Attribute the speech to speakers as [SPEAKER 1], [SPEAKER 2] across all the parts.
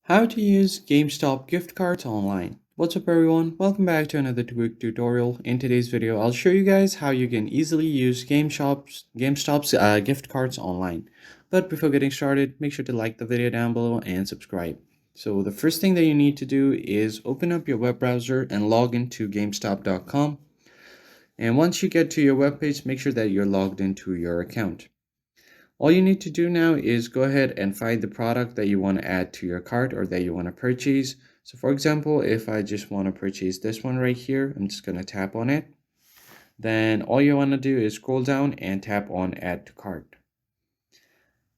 [SPEAKER 1] How to use GameStop gift cards online. What's up everyone, welcome back to another quick tutorial. In today's video, I'll show you guys how you can easily use GameStop's gift cards online. But before getting started, make sure to like the video down below and subscribe. So the first thing that you need to do is open up your web browser and log into GameStop.com. And once you get to your web page, make sure that you're logged into your account. All you need to do now is go ahead and find the product that you want to add to your cart or that you want to purchase. So for example, if I just want to purchase this one right here, I'm just going to tap on it. Then all you want to do is scroll down and tap on add to cart.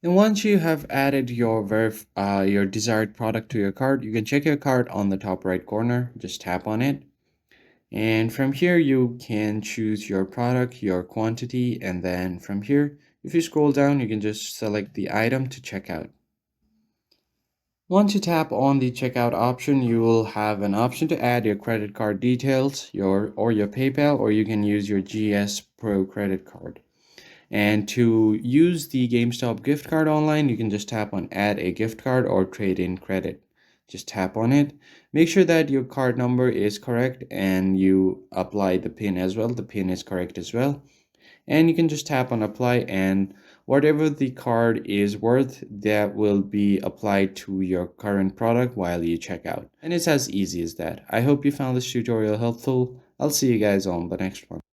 [SPEAKER 1] And once you have added your desired product to your cart, you can check your cart on the top right corner. Just tap on it. And from here, you can choose your product, your quantity, and then from here, if you scroll down, you can just select the item to check out. Once you tap on the checkout option, you will have an option to add your credit card details, your PayPal, or you can use your GS Pro credit card. And to use the GameStop gift card online, you can just tap on add a gift card or trade in credit. Just tap on it. Make sure that your card number is correct and you apply the PIN as well. The PIN is correct as well. And you can just tap on apply, and whatever the card is worth, that will be applied to your current product while you check out. And it's as easy as that. I hope you found this tutorial helpful. I'll see you guys on the next one.